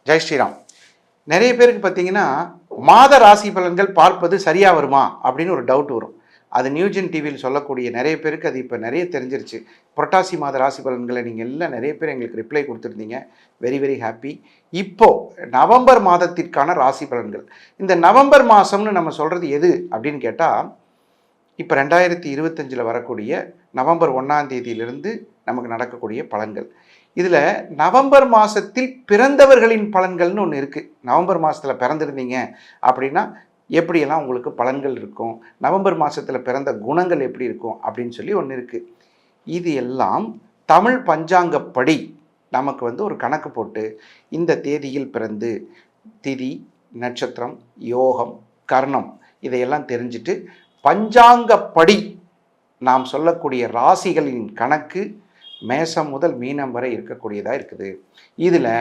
ஜெய் ஸ்ரீராம். நிறைய பேருக்கு பார்த்தீங்கன்னா மாத ராசி பலன்கள் பார்ப்பது சரியாக வருமா அப்படின்னு ஒரு டவுட் வரும். அது நியூஜென் டிவியில் சொல்லக்கூடிய நிறைய பேருக்கு அது இப்போ நிறைய தெரிஞ்சிருச்சு. புரட்டாசி மாத ராசி பலன்களை நீங்கள் எல்லாம் நிறைய பேர் எங்களுக்கு ரிப்ளை கொடுத்துருந்தீங்க. Very very happy. இப்போது நவம்பர் மாதத்திற்கான ராசி பலன்கள். இந்த நவம்பர் மாதம்னு நம்ம சொல்கிறது எது அப்படின்னு கேட்டால், இப்போ 2025 வரக்கூடிய நவம்பர் 1ஆம் தேதியிலிருந்து நமக்கு நடக்கக்கூடிய பலன்கள். இதில் நவம்பர் மாதத்தில் பிறந்தவர்களின் பலன்கள்னு ஒன்று இருக்குது. நவம்பர் மாதத்தில் பிறந்திருந்தீங்க அப்படின்னா எப்படியெல்லாம் உங்களுக்கு பலன்கள் இருக்கும், நவம்பர் மாதத்தில் பிறந்த குணங்கள் எப்படி இருக்கும் அப்படின்னு சொல்லி ஒன்று இருக்குது. இது எல்லாம் தமிழ் பஞ்சாங்கப்படி நமக்கு ஒரு கணக்கு போட்டு இந்த தேதியில் பிறந்து திதி, நட்சத்திரம், யோகம், கர்ணம் இதையெல்லாம் தெரிஞ்சுட்டு பஞ்சாங்கப்படி நாம் சொல்லக்கூடிய ராசிகளின் கணக்கு மேசம் முதல் மீனம் வரை இருக்கக்கூடியதாக இருக்குது. இதில்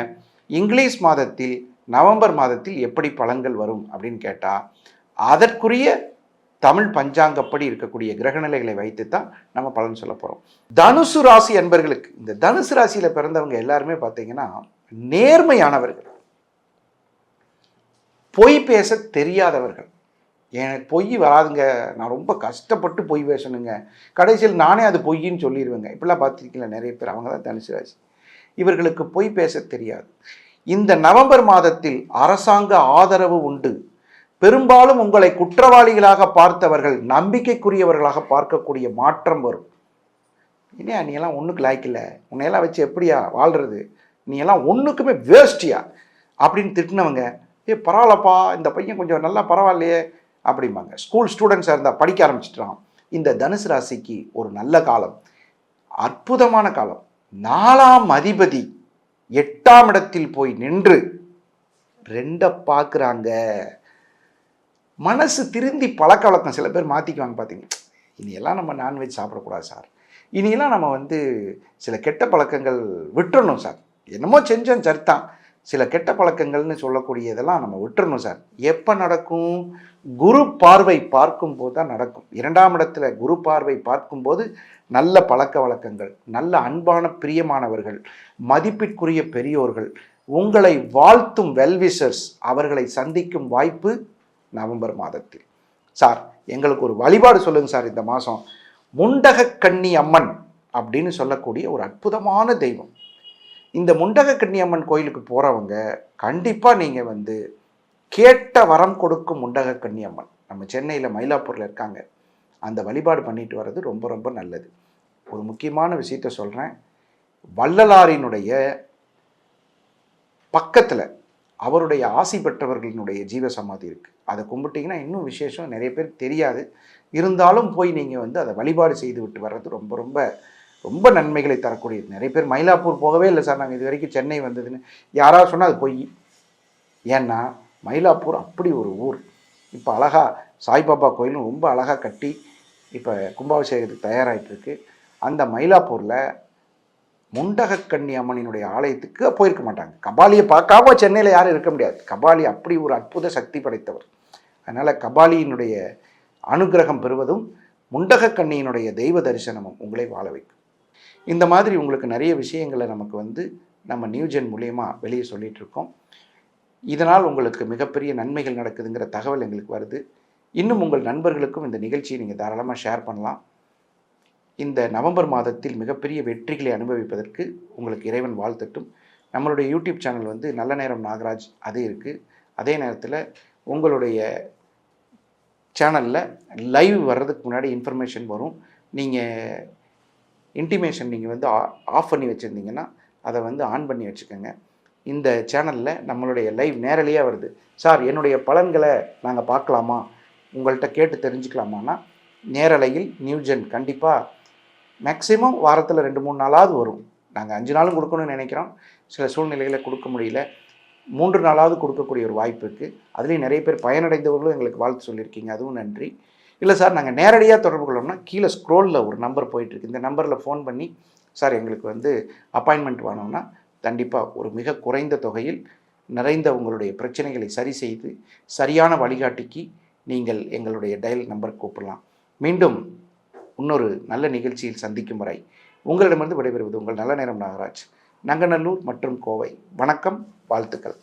இங்கிலீஷ் மாதத்தில் நவம்பர் மாதத்தில் எப்படி பலன்கள் வரும் அப்படின்னு கேட்டால், அதற்குரிய தமிழ் பஞ்சாங்கப்படி இருக்கக்கூடிய கிரகநிலைகளை வைத்து தான் நம்ம பலன் சொல்ல போகிறோம். தனுசு ராசி அன்பர்களுக்கு, இந்த தனுசு ராசியில் பிறந்தவங்க எல்லாருமே பார்த்தீங்கன்னா நேர்மையானவர்கள், பொய் பேச தெரியாதவர்கள். எனக்கு பொய் வராதுங்க, நான் ரொம்ப கஷ்டப்பட்டு பொய் பேசணுங்க, கடைசியில் நானே அது பொய்ன்னு சொல்லிடுவேங்க. இப்படிலாம் பார்த்துருக்கீங்களா நிறைய பேர், அவங்க தான் தனுசு ராசி. இவர்களுக்கு பொய் பேச தெரியாது. இந்த நவம்பர் மாதத்தில் அரசாங்க ஆதரவு உண்டு. பெரும்பாலும் உங்களை குற்றவாளிகளாக பார்த்தவர்கள் நம்பிக்கைக்குரியவர்களாக பார்க்கக்கூடிய மாற்றம் வரும். இனியா நீ எல்லாம் ஒன்றுக்கு லாய்க்கில்லை, உன்னையெல்லாம் வச்சு எப்படியா வாழ்கிறது, நீ எல்லாம் ஒன்றுக்குமே வேஸ்டியா அப்படின்னு திட்டினவங்க, பரவாயில்லப்பா இந்த பையன் கொஞ்சம் நல்லா பரவாயில்லையே அப்படிம்பாங்க. ஸ்கூல் ஸ்டூடெண்ட்ஸாக இருந்தால் படிக்க ஆரம்பிச்சிட்டான். இந்த தனுசு ராசிக்கு ஒரு நல்ல காலம், அற்புதமான காலம். 4ஆம் அதிபதி 8ஆம் இடத்தில் போய் நின்று 2 பார்க்குறாங்க. மனசு திருந்தி பழக்க வழக்கம் சில பேர் மாற்றிக்குவாங்க. பார்த்தீங்க, இனியெல்லாம் நம்ம நான்வெஜ் சாப்பிடக்கூடாது சார், இனியெல்லாம் நம்ம சில கெட்ட பழக்கங்கள் விட்டுறணும் சார், என்னமோ செஞ்சோம் சரித்தான், சில கெட்ட பழக்கங்கள்னு சொல்லக்கூடியதெல்லாம் நம்ம விட்டுறணும் சார். எப்போ நடக்கும்? குரு பார்வை பார்க்கும்போது தான் நடக்கும். 2ஆம் இடத்துல குரு பார்வை பார்க்கும்போது நல்ல பழக்க வழக்கங்கள், நல்ல அன்பான பிரியமானவர்கள், மதிப்பிற்குரிய பெரியோர்கள், உங்களை வாழ்த்தும் வெல்விஷர்ஸ் அவர்களை சந்திக்கும் வாய்ப்பு நவம்பர் மாதத்தில். சார் எங்களுக்கு ஒரு வழிபாடு சொல்லுங்கள் சார். இந்த மாதம் முண்டகக்கன்னி அம்மன் அப்படின்னு சொல்லக்கூடிய ஒரு அற்புதமான தெய்வம். இந்த முண்டகக்கன்னி அம்மன் கோயிலுக்கு போகிறவங்க கண்டிப்பாக நீங்கள் கேட்ட வரம் கொடுக்கும் முண்டகக்கன்னி அம்மன் நம்ம சென்னையில் மயிலாப்பூரில் இருக்காங்க. அந்த வழிபாடு பண்ணிட்டு வர்றது ரொம்ப ரொம்ப நல்லது. ஒரு முக்கியமான விஷயத்த சொல்கிறேன். வள்ளலாரினுடைய பக்கத்தில் அவருடைய ஆசி பெற்றவர்களினுடைய ஜீவ சமாதி இருக்குது. அதை கும்பிட்டிங்கன்னா இன்னும் விசேஷம், நிறைய பேருக்கு தெரியாது. இருந்தாலும் போய் நீங்கள் அதை வழிபாடு செய்து விட்டு வர்றது ரொம்ப ரொம்ப ரொம்ப நன்மைகளை தரக்கூடியது. நிறைய பேர் மயிலாப்பூர் போகவே இல்லை சார், நாங்கள் இது வரைக்கும் சென்னை வந்ததுன்னு யாராவது சொன்னால் அது பொய். ஏன்னா மயிலாப்பூர் அப்படி ஒரு ஊர். இப்போ அழகாக சாய்பாபா கோயிலும் ரொம்ப அழகாக கட்டி இப்போ கும்பாபிஷேகத்துக்கு தயாராகிட்டுருக்கு. அந்த மயிலாப்பூரில் முண்டகக்கன்னி அம்மனினுடைய ஆலயத்துக்கு போயிருக்க மாட்டாங்க. கபாலியை பார்க்காம சென்னையில் யாரும் இருக்க முடியாது. கபாலி அப்படி ஒரு அற்புத சக்தி படைத்தவர். அதனால் கபாலியினுடைய அனுகிரகம் பெறுவதும் முண்டகக்கன்னியினுடைய தெய்வ தரிசனமும் உங்களை வாழ வைக்கும். இந்த மாதிரி உங்களுக்கு நிறைய விஷயங்களை நமக்கு நம்ம நியூஜென் மூலயமா வெளியே சொல்லிகிட்டு இருக்கோம். இதனால் உங்களுக்கு மிகப்பெரிய நன்மைகள் நடக்குதுங்கிற தகவல் எங்களுக்கு வருது. இன்னும் உங்கள் நண்பர்களுக்கும் இந்த நிகழ்ச்சியை நீங்கள் தாராளமாக ஷேர் பண்ணலாம். இந்த நவம்பர் மாதத்தில் மிகப்பெரிய வெற்றிகளை அனுபவிப்பதற்கு உங்களுக்கு இறைவன் வாழ்த்தட்டும். நம்மளுடைய யூடியூப் சேனல் நல்ல நேரம் நாகராஜ் அது இருக்குது. அதே நேரத்தில் உங்களுடைய சேனலில் லைவ் வர்றதுக்கு முன்னாடி இன்ஃபர்மேஷன் வரும். நீங்கள் இன்டிமேஷன் நீங்கள் ஆஃப் பண்ணி வச்சுருந்தீங்கன்னா அதை ஆன் பண்ணி வச்சுக்கோங்க. இந்த சேனலில் நம்மளுடைய லைவ் நேரலையாக வருது. சார் என்னுடைய பலன்களை நாங்கள் பார்க்கலாமா, உங்கள்கிட்ட கேட்டு தெரிஞ்சுக்கலாமான்னா நேரலையில் நியூஜென் கண்டிப்பாக மேக்ஸிமம் வாரத்தில் 2-3 நாளாவது வரும். நாங்கள் 5 நாளும் கொடுக்கணும்னு நினைக்கிறோம். சில சூழ்நிலைகளை கொடுக்க முடியல, 3 நாளாவது கொடுக்கக்கூடிய ஒரு வாய்ப்பு இருக்குது. அதுலேயும் நிறைய பேர் பயனடைந்தவர்களும் எங்களுக்கு வாழ்த்து சொல்லியிருக்கீங்க, அதுவும் நன்றி. இல்லை சார் நாங்கள் நேரடியாக தொடர்பு கொள்ளணும்னா கீழே ஸ்க்ரோலில் ஒரு நம்பர் போயிட்டுருக்கு. இந்த நம்பரில் ஃபோன் பண்ணி சார் எங்களுக்கு அப்பாயின்மெண்ட் வேணும்னா கண்டிப்பாக ஒரு மிக குறைந்த தொகையில் நிறைந்த உங்களுடைய பிரச்சனைகளை சரி செய்து சரியான வழிகாட்டிக்கு நீங்கள் எங்களுடைய டயல் நம்பர் கூப்பிடலாம். மீண்டும் இன்னொரு நல்ல நிகழ்ச்சியில் சந்திக்கும் வரை உங்களிடமிருந்து விடைபெறுவது உங்கள் நல்ல நேரம் நாகராஜ், நங்கநல்லூர் மற்றும் கோவை. வணக்கம், வாழ்த்துக்கள்.